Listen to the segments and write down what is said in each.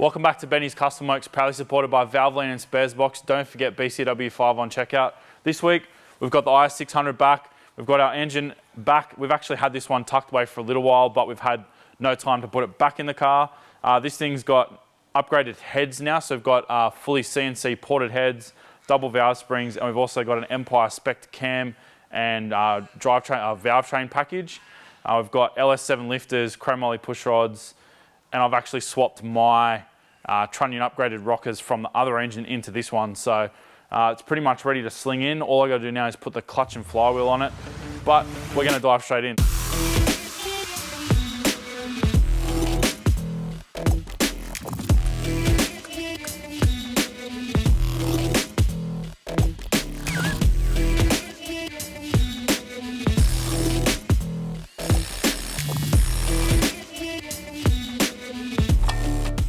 Welcome back to Benny's Custom Works, proudly supported by Valvoline and Sparesbox. Don't forget BCW5 on checkout. This week, we've got the IS600 back. We've got our engine back. We've actually had this one tucked away for a little while, but we've had no time to put it back in the car. This thing's got upgraded heads now, so we've got fully CNC ported heads, double valve springs, and we've also got an Empire Spec cam and valve train package. We've got LS7 lifters, chromoly push rods, and I've actually swapped my trunnion upgraded rockers from the other engine into this one. So it's pretty much ready to sling in. All I got to do now is put the clutch and flywheel on it, but we're going to dive straight in.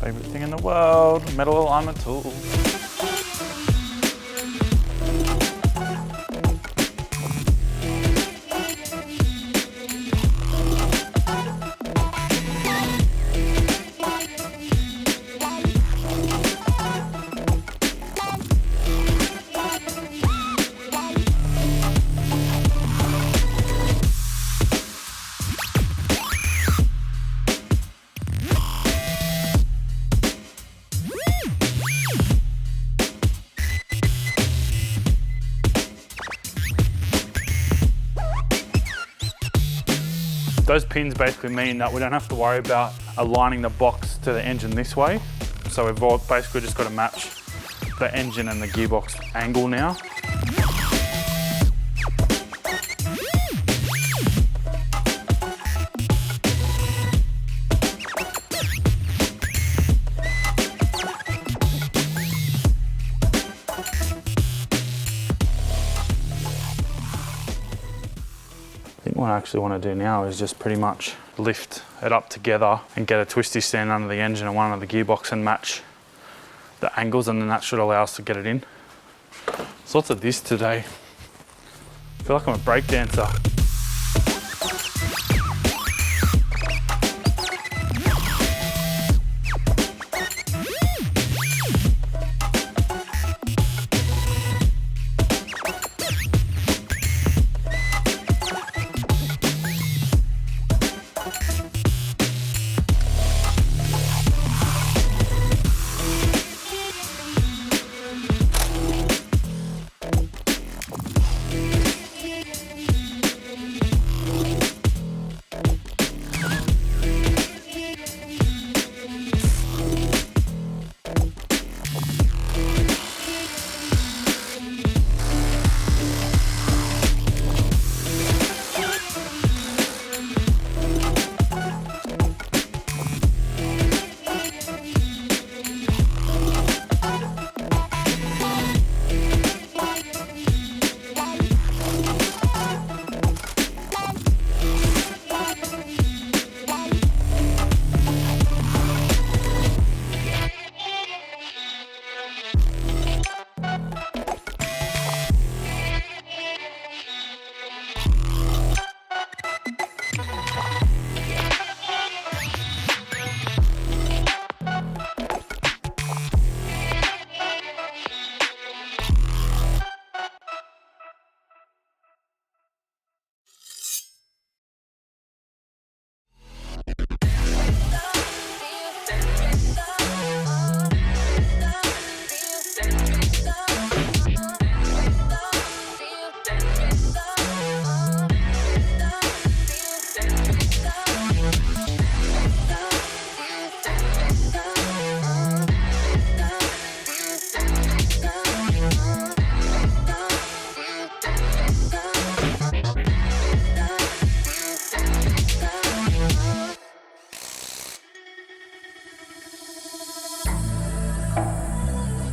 Favorite thing in the world, metal alignment tool. Those pins basically mean that we don't have to worry about aligning the box to the engine this way. So we've basically just got to match the engine and the gearbox angle now. I think what I actually want to do now is just pretty much lift it up together and get a twisty stand under the engine and one under the gearbox and match the angles, and then that should allow us to get it in. There's lots of this today. I feel like I'm a break dancer.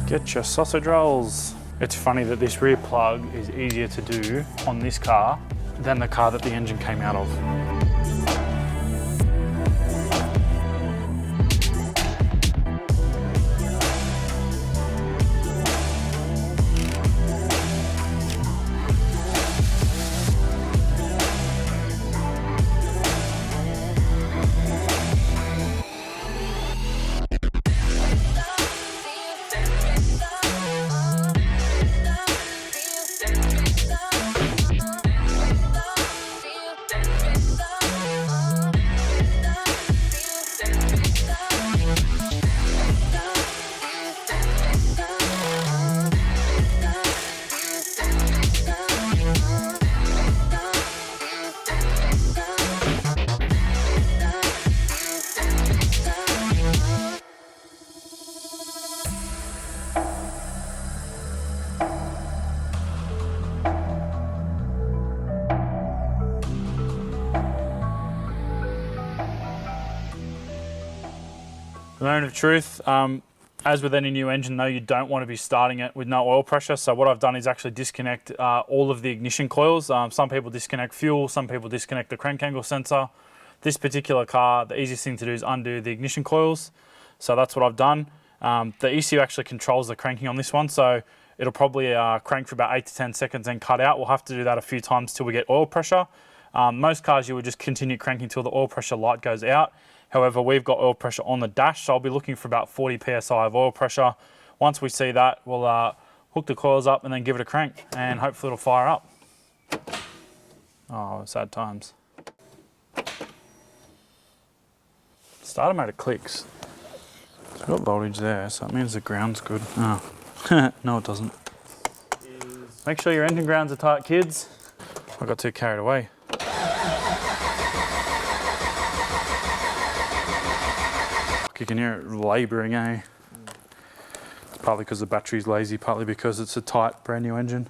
Get your sausage rolls. It's funny that this rear plug is easier to do on this car than the car that the engine came out of. The moment of truth. As with any new engine though, you don't want to be starting it with no oil pressure. So what I've done is actually disconnect all of the ignition coils. Some people disconnect fuel, some people disconnect the crank angle sensor. This particular car, the easiest thing to do is undo the ignition coils. So that's what I've done. The ECU actually controls the cranking on this one. So it'll probably crank for about 8 to 10 seconds and cut out. We'll have to do that a few times till we get oil pressure. Most cars you would just continue cranking till the oil pressure light goes out. However, we've got oil pressure on the dash, so I'll be looking for about 40 PSI of oil pressure. Once we see that, we'll hook the coils up and then give it a crank, and hopefully it'll fire up. Oh, sad times. Starter motor clicks. It's got voltage there, so that means the ground's good. Oh, no it doesn't. Make sure your engine grounds are tight, kids. I got too carried away. You can hear it labouring, eh? It's partly because the battery's lazy, partly because it's a tight, brand new engine.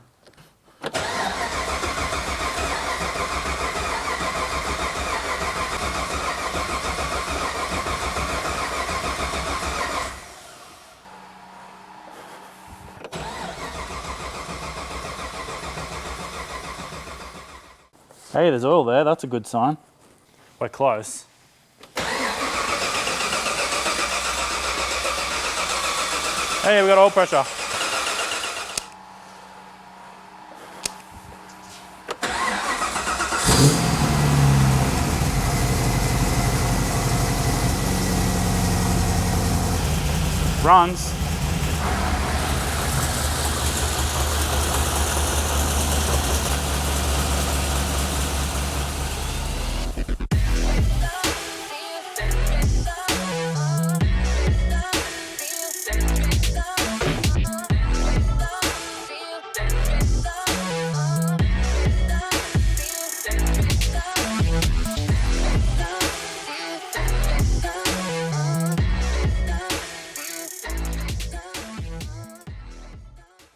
Hey, there's oil there, that's a good sign. We're close. Hey, we got oil pressure. Runs.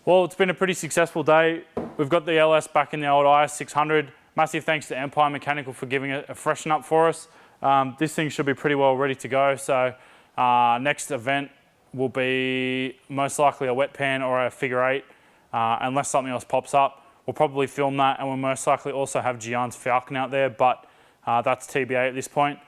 Well, it's been a pretty successful day. We've got the LS back in the old IS600. Massive thanks to Empire Mechanical for giving it a freshen up for us. This thing should be pretty well ready to go. So next event will be most likely a wet pan or a figure eight, unless something else pops up. We'll probably film that, and we'll most likely also have Gian's Falcon out there, but that's TBA at this point.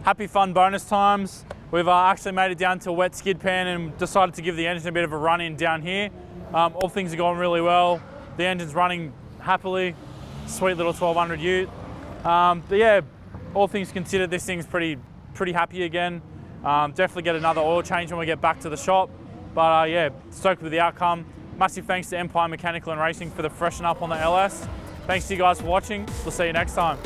Happy fun bonus times. We've actually made it down to a wet skid pan and decided to give the engine a bit of a run in down here. All things are going really well. The engine's running happily. Sweet little 1200 ute. But yeah, all things considered, this thing's pretty happy again. Definitely get another oil change when we get back to the shop. But yeah, stoked with the outcome. Massive thanks to Empire Mechanical and Racing for the freshen up on the LS. Thanks to you guys for watching. We'll see you next time.